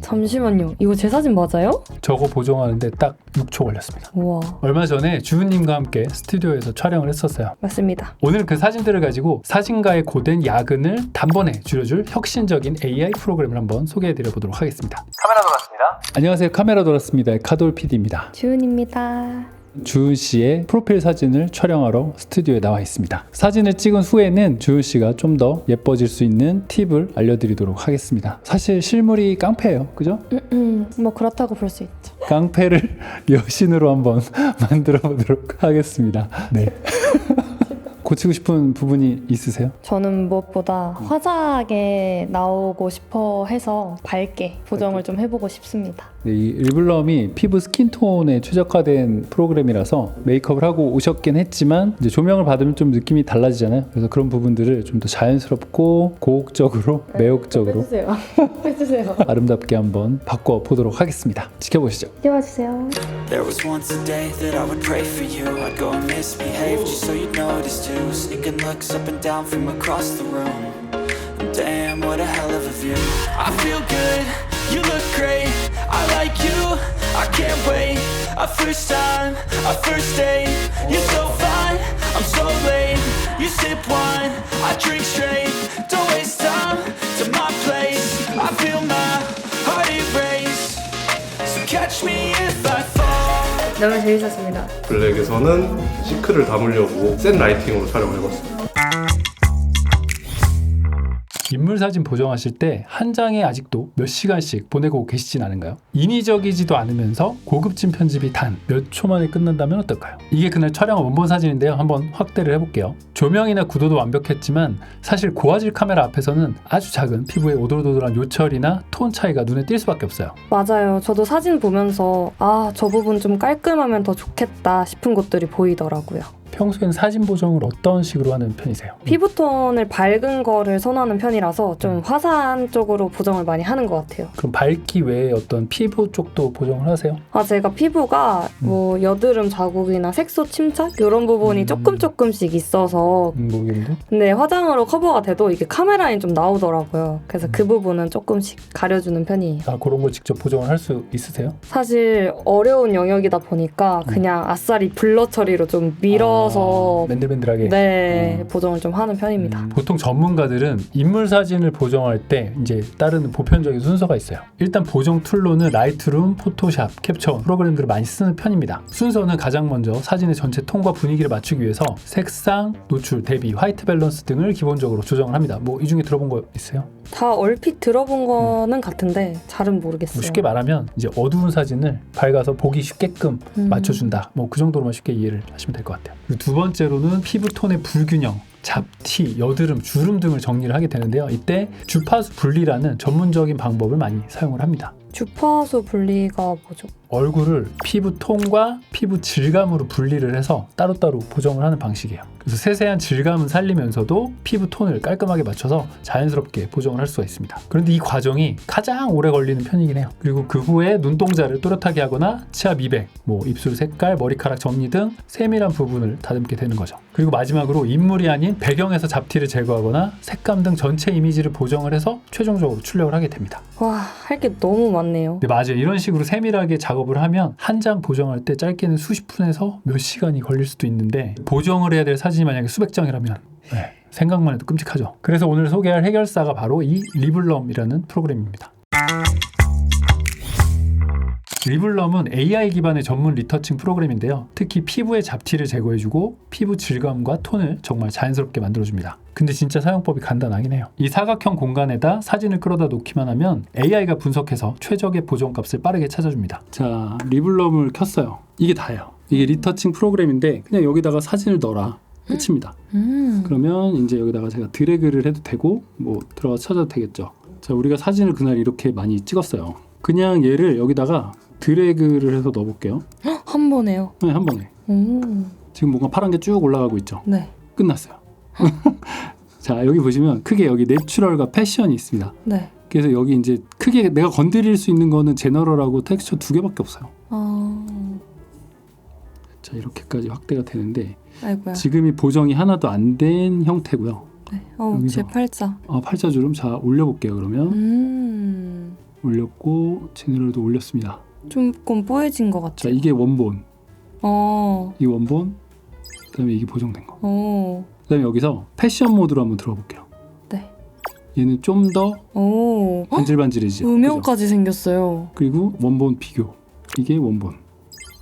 잠시만요. 이거 제 사진 맞아요? 저거 보정하는데 딱 6초 걸렸습니다. 우와. 얼마 전에 주은님과 함께 스튜디오에서 촬영을 했었어요. 맞습니다. 오늘 그 사진들을 가지고 사진가의 고된 야근을 단번에 줄여줄 혁신적인 AI 프로그램을 한번 소개해드려 보도록 하겠습니다. 카메라 돌았습니다. 안녕하세요. 카메라 돌았습니다. 카돌 PD입니다. 주은입니다. 주은 씨의 프로필 사진을 촬영하러 스튜디오에 나와 있습니다. 사진을 찍은 후에는 주은 씨가 좀 더 예뻐질 수 있는 팁을 알려드리도록 하겠습니다. 사실 실물이 깡패예요. 그죠? 뭐 그렇다고 볼 수 있죠. 깡패를 여신으로 한번 만들어 보도록 하겠습니다. 네. 고치고 싶은 부분이 있으세요? 저는 무엇보다 화사하게 나오고 싶어 해서 밝게 보정을 좀 해보고 싶습니다. 네, 이 리블럼이 피부 스킨톤에 최적화된 프로그램이라서 메이크업을 하고 오셨긴 했지만 이제 조명을 받으면 좀 느낌이 달라지잖아요. 그래서 그런 부분들을 좀 더 자연스럽고 고혹적으로 매혹적으로 해주세요. 해주세요. 아름답게 한번 바꿔보도록 하겠습니다. 지켜보시죠. 띄워주세요. There was once a day that I would pray for you. I'd go and misbehave just so you'd notice too. Sneaking looks up and down from across the room. Damn, what a hell of a view. I feel good, you look great. I like you, I can't wait. A first time, a first date. You're so fine, I'm so late. You sip wine, I drink straight. Don't waste time to my place. I feel my heart erase. So catch me if I fall. 너무 재밌었습니다. 블랙에서는 시크를 담으려고 센 라이팅으로 촬영을 해봤습니다. 인물 사진 보정하실 때 한 장에 아직도 몇 시간씩 보내고 계시진 않은가요? 인위적이지도 않으면서 고급진 편집이 단 몇 초 만에 끝난다면 어떨까요? 이게 그날 촬영한 원본 사진인데요. 한번 확대를 해볼게요. 조명이나 구도도 완벽했지만 사실 고화질 카메라 앞에서는 아주 작은 피부의 오돌오돌한 요철이나 톤 차이가 눈에 띌 수밖에 없어요. 맞아요. 저도 사진 보면서 저 부분 좀 깔끔하면 더 좋겠다 싶은 것들이 보이더라고요. 평소엔 사진 보정을 어떤 식으로 하는 편이세요? 피부톤을 밝은 거를 선호하는 편이라서 좀 화사한 쪽으로 보정을 많이 하는 것 같아요. 그럼 밝기 외에 어떤 피부 쪽도 보정을 하세요? 제가 피부가 뭐 여드름 자국이나 색소 침착 이런 부분이 조금씩 있어서 모르겠는데? 근데 화장으로 커버가 돼도 이게 카메라에 좀 나오더라고요. 그래서 그 부분은 조금씩 가려주는 편이에요. 그런 걸 직접 보정을 할 수 있으세요? 사실 어려운 영역이다 보니까 그냥 아싸리 블러 처리로 좀 밀어서 맨들맨들하게 보정을 좀 하는 편입니다. 보통 전문가들은 인물 사진을 보정할 때 이제 따르는 보편적인 순서가 있어요. 일단 보정 툴로는 라이트룸, 포토샵, 캡처 프로그램들을 많이 쓰는 편입니다. 순서는 가장 먼저 사진의 전체 톤과 분위기를 맞추기 위해서 색상, 노출, 대비, 화이트 밸런스 등을 기본적으로 조정을 합니다. 뭐 이 중에 들어본 거 있어요? 다 얼핏 들어본 거는 같은데 잘은 모르겠어요. 쉽게 말하면 이제 어두운 사진을 밝아서 보기 쉽게끔 맞춰준다. 뭐 그 정도로만 쉽게 이해를 하시면 될 것 같아요. 그리고 두 번째로는 피부톤의 불균형, 잡티, 여드름, 주름 등을 정리를 하게 되는데요. 이때 주파수 분리라는 전문적인 방법을 많이 사용을 합니다. 주파수 분리가 뭐죠? 얼굴을 피부 톤과 피부 질감으로 분리를 해서 따로따로 보정을 하는 방식이에요. 그래서 세세한 질감은 살리면서도 피부 톤을 깔끔하게 맞춰서 자연스럽게 보정을 할 수가 있습니다. 그런데 이 과정이 가장 오래 걸리는 편이긴 해요. 그리고 그 후에 눈동자를 또렷하게 하거나 치아 미백, 뭐 입술 색깔, 머리카락 정리 등 세밀한 부분을 다듬게 되는 거죠. 그리고 마지막으로 인물이 아닌 배경에서 잡티를 제거하거나 색감 등 전체 이미지를 보정을 해서 최종적으로 출력을 하게 됩니다. 와, 할 게 너무 많네요. 네, 맞아요. 이런 식으로 세밀하게 작업을 하면 한 장 보정할 때 짧게는 수십 분에서 몇 시간이 걸릴 수도 있는데 보정을 해야 될 사진이 만약에 수백 장이라면 생각만 해도 끔찍하죠. 그래서 오늘 소개할 해결사가 바로 이 리블럼이라는 프로그램입니다. 리블럼은 AI 기반의 전문 리터칭 프로그램인데요. 특히 피부의 잡티를 제거해주고 피부 질감과 톤을 정말 자연스럽게 만들어줍니다. 근데 진짜 사용법이 간단하긴 해요. 이 사각형 공간에다 사진을 끌어다 놓기만 하면 AI가 분석해서 최적의 보정값을 빠르게 찾아줍니다. 자, 리블럼을 켰어요. 이게 다예요. 이게 리터칭 프로그램인데 그냥 여기다가 사진을 넣어라. 끝입니다. 그러면 이제 여기다가 제가 드래그를 해도 되고 뭐 들어가서 찾아도 되겠죠. 자, 우리가 사진을 그날 이렇게 많이 찍었어요. 그냥 얘를 여기다가 드래그를 해서 넣어볼게요. 한 번에요? 네, 한 번에. 지금 뭔가 파란 게 쭉 올라가고 있죠? 네. 끝났어요. 자, 여기 보시면 크게 여기 내추럴과 패션이 있습니다. 네. 그래서 여기 이제 크게 내가 건드릴 수 있는 거는 제너럴하고 텍스처 2개밖에 없어요. 자, 이렇게까지 확대가 되는데 아이고야. 지금이 보정이 하나도 안 된 형태고요. 네. 제 팔자. 팔자주름 자 올려볼게요. 그러면 올렸고 제너럴도 올렸습니다. 조금 뽀얘진 것 자, 같아요. 이게 원본. 어. 이 원본. 그다음에 이게 보정된 거. 오. 그다음에 여기서 패션 모드로 한번 들어볼게요. 네. 얘는 좀 더 오. 반질반질해지죠. 그죠? 음영까지 생겼어요. 그리고 원본 비교. 이게 원본.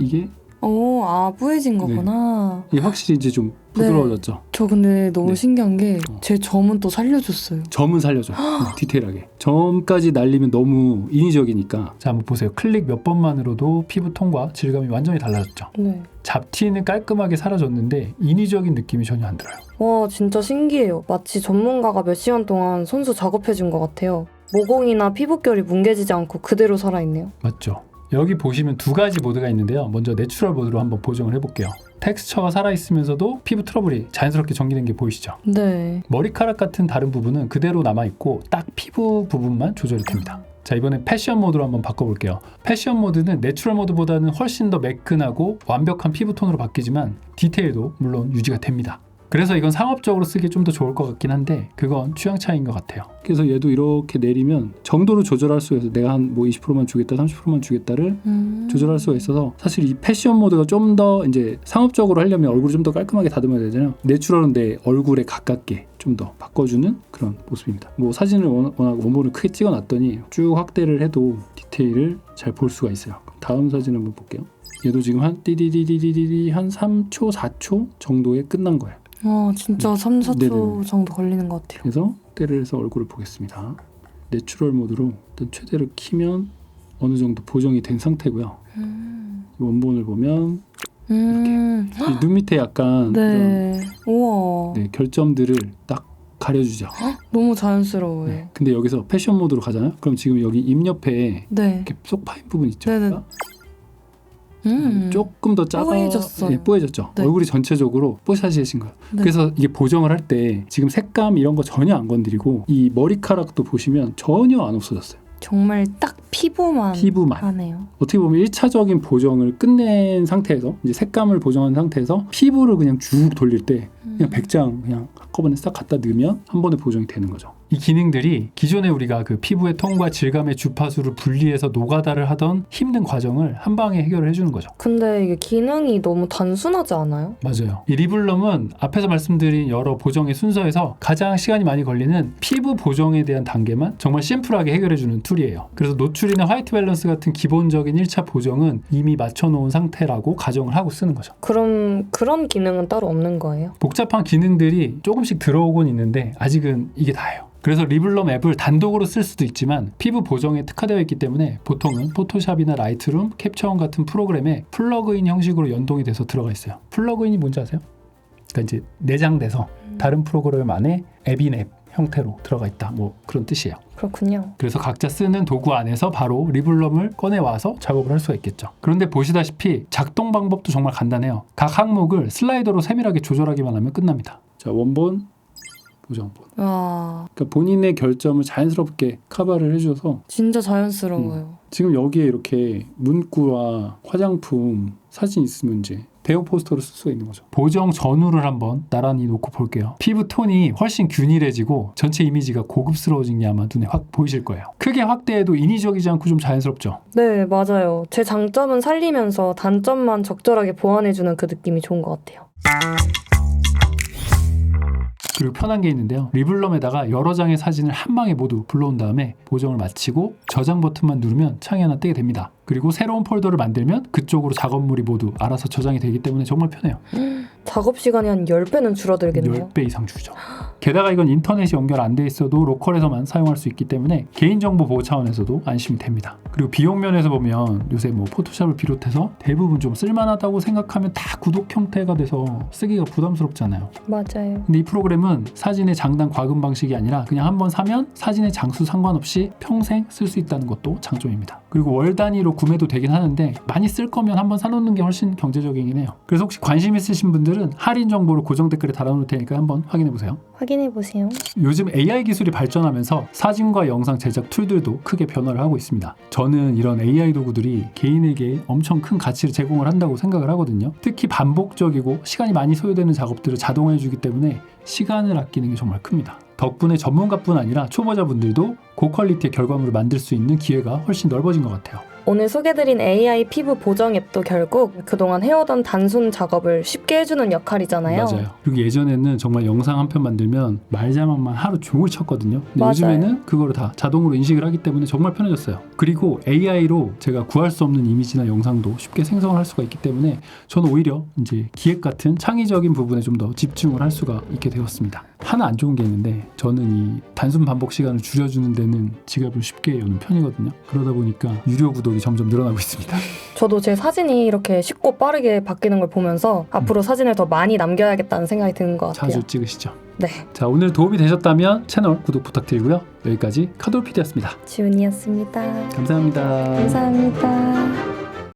이게 오, 아, 뿌해진 거구나. 이게 확실히 이제 좀 부드러워졌죠. 저 근데 너무 네. 신기한 게 제 점은 또 살려줬어요. 점은 살려줘. 디테일하게. 점까지 날리면 너무 인위적이니까. 자, 한번 보세요. 클릭 몇 번만으로도 피부 톤과 질감이 완전히 달라졌죠. 네. 잡티는 깔끔하게 사라졌는데 인위적인 느낌이 전혀 안 들어요. 와, 진짜 신기해요. 마치 전문가가 몇 시간 동안 손수 작업해준 것 같아요. 모공이나 피부결이 뭉개지지 않고 그대로 살아있네요. 맞죠? 여기 보시면 두 가지 모드가 있는데요. 먼저 내추럴 모드로 한번 보정을 해볼게요. 텍스처가 살아있으면서도 피부 트러블이 자연스럽게 정리된 게 보이시죠? 네. 머리카락 같은 다른 부분은 그대로 남아있고 딱 피부 부분만 조절이 됩니다. 자, 이번엔 패션 모드로 한번 바꿔볼게요. 패션 모드는 내추럴 모드보다는 훨씬 더 매끈하고 완벽한 피부톤으로 바뀌지만 디테일도 물론 유지가 됩니다. 그래서 이건 상업적으로 쓰기 좀 더 좋을 것 같긴 한데 그건 취향 차이인 것 같아요. 그래서 얘도 이렇게 내리면 정도를 조절할 수가 있어요. 내가 한 뭐 20%만 주겠다, 30%만 주겠다를 조절할 수가 있어서 사실 이 패션 모드가 좀 더 이제 상업적으로 하려면 얼굴을 좀 더 깔끔하게 다듬어야 되잖아요. 내추럴은 내 얼굴에 가깝게 좀 더 바꿔주는 그런 모습입니다. 뭐 사진을 워낙 원본을 크게 찍어놨더니 쭉 확대를 해도 디테일을 잘 볼 수가 있어요. 다음 사진 한번 볼게요. 얘도 지금 한 띠디디디디디 한 3초, 4초 정도에 끝난 거예요. 진짜 3, 4초 네네네. 정도 걸리는 것 같아요. 그래서 때를 해서 얼굴을 보겠습니다. 내추럴 모드로 일단 최대로 키면 어느 정도 보정이 된 상태고요. 원본을 보면 이 눈 밑에 약간 네. 우와. 그런, 결점들을 딱 가려주죠. 너무 자연스러워요. 네. 근데 여기서 패션 모드로 가잖아요. 그럼 지금 여기 입 옆에 네. 이렇게 쏙 파인 부분 있죠. 네네. 조금 더 작아, 뽀얘졌어요. 네, 뽀얘졌죠. 네. 얼굴이 전체적으로 뽀샤시해진 거예요. 네. 그래서 이게 보정을 할 때 지금 색감 이런 거 전혀 안 건드리고 이 머리카락도 보시면 전혀 안 없어졌어요. 정말 딱 피부만 하네요. 어떻게 보면 1차적인 보정을 끝낸 상태에서 이제 색감을 보정한 상태에서 피부를 그냥 쭉 돌릴 때 그냥 백장 그냥 한꺼번에 싹 갖다 넣으면 한 번에 보정이 되는 거죠. 이 기능들이 기존에 우리가 그 피부의 톤과 질감의 주파수를 분리해서 노가다를 하던 힘든 과정을 한 방에 해결을 해주는 거죠. 근데 이게 기능이 너무 단순하지 않아요? 맞아요. 이 리블럼은 앞에서 말씀드린 여러 보정의 순서에서 가장 시간이 많이 걸리는 피부 보정에 대한 단계만 정말 심플하게 해결해주는 툴이에요. 그래서 노출이나 화이트 밸런스 같은 기본적인 1차 보정은 이미 맞춰놓은 상태라고 가정을 하고 쓰는 거죠. 그럼 그런 기능은 따로 없는 거예요? 복잡한 기능들이 조금씩 들어오곤 있는데 아직은 이게 다예요. 그래서 리블럼 앱을 단독으로 쓸 수도 있지만 피부 보정에 특화되어 있기 때문에 보통은 포토샵이나 라이트룸, 캡처원 같은 프로그램에 플러그인 형식으로 연동이 돼서 들어가 있어요. 플러그인이 뭔지 아세요? 그러니까 이제 내장돼서 다른 프로그램 안에 앱인 앱 형태로 들어가 있다. 뭐 그런 뜻이에요. 그렇군요. 그래서 각자 쓰는 도구 안에서 바로 리블럼을 꺼내와서 작업을 할 수가 있겠죠. 그런데 보시다시피 작동 방법도 정말 간단해요. 각 항목을 슬라이더로 세밀하게 조절하기만 하면 끝납니다. 자, 원본, 보정본. 와, 그러니까 본인의 결점을 자연스럽게 커버를 해줘서 진짜 자연스러워요. 지금 여기에 이렇게 문구와 화장품, 사진 있으면 이제 대형 포스터로 쓸 수가 있는 거죠. 보정 전후를 한번 나란히 놓고 볼게요. 피부 톤이 훨씬 균일해지고 전체 이미지가 고급스러워진 게 아마 눈에 확 보이실 거예요. 크게 확대해도 인위적이지 않고 좀 자연스럽죠. 네, 맞아요. 제 장점은 살리면서 단점만 적절하게 보완해주는 그 느낌이 좋은 것 같아요. 그리고 편한 게 있는데요. 리블럼에다가 여러 장의 사진을 한 방에 모두 불러온 다음에 보정을 마치고 저장 버튼만 누르면 창이 하나 뜨게 됩니다. 그리고 새로운 폴더를 만들면 그쪽으로 작업물이 모두 알아서 저장이 되기 때문에 정말 편해요. 작업 시간이 한 10배는 줄어들겠네요. 10배 이상 줄죠. 게다가 이건 인터넷이 연결 안 돼 있어도 로컬에서만 사용할 수 있기 때문에 개인정보 보호 차원에서도 안심이 됩니다. 그리고 비용 면에서 보면 요새 뭐 포토샵을 비롯해서 대부분 좀 쓸만하다고 생각하면 다 구독 형태가 돼서 쓰기가 부담스럽잖아요. 맞아요. 근데 이 프로그램은 사진의 장단 과금 방식이 아니라 그냥 한번 사면 사진의 장수 상관없이 평생 쓸 수 있다는 것도 장점입니다. 그리고 월 단위로 구매도 되긴 하는데 많이 쓸 거면 한번 사놓는 게 훨씬 경제적이긴 해요. 그래서 혹시 관심 있으신 분들은 할인 정보를 고정 댓글에 달아놓을 테니까 한번 확인해보세요. 확인해보세요. 요즘 AI 기술이 발전하면서 사진과 영상 제작 툴들도 크게 변화를 하고 있습니다. 저는 이런 AI 도구들이 개인에게 엄청 큰 가치를 제공을 한다고 생각을 하거든요. 특히 반복적이고 시간이 많이 소요되는 작업들을 자동화해주기 때문에 시간을 아끼는 게 정말 큽니다. 덕분에 전문가뿐 아니라 초보자분들도 고퀄리티의 결과물을 만들 수 있는 기회가 훨씬 넓어진 것 같아요. 오늘 소개드린 AI 피부 보정 앱도 결국 그동안 해오던 단순 작업을 쉽게 해주는 역할이잖아요. 맞아요. 그리고 예전에는 정말 영상 한 편 만들면 말자막만 하루 종일 쳤거든요. 근데 맞아요. 요즘에는 그거를 다 자동으로 인식을 하기 때문에 정말 편해졌어요. 그리고 AI로 제가 구할 수 없는 이미지나 영상도 쉽게 생성을 할 수가 있기 때문에 저는 오히려 이제 기획 같은 창의적인 부분에 좀 더 집중을 할 수가 있게 되었습니다. 하나 안 좋은 게 있는데 저는 이 단순 반복 시간을 줄여주는 데는 지갑을 쉽게 여는 편이거든요. 그러다 보니까 유료 구독이 점점 늘어나고 있습니다. 저도 제 사진이 이렇게 쉽고 빠르게 바뀌는 걸 보면서 앞으로 사진을 더 많이 남겨야겠다는 생각이 드는 것 같아요. 자주 찍으시죠. 네, 자, 오늘 도움이 되셨다면 채널 구독 부탁드리고요. 여기까지 카돌피디였습니다. 지훈이었습니다. 감사합니다. 감사합니다.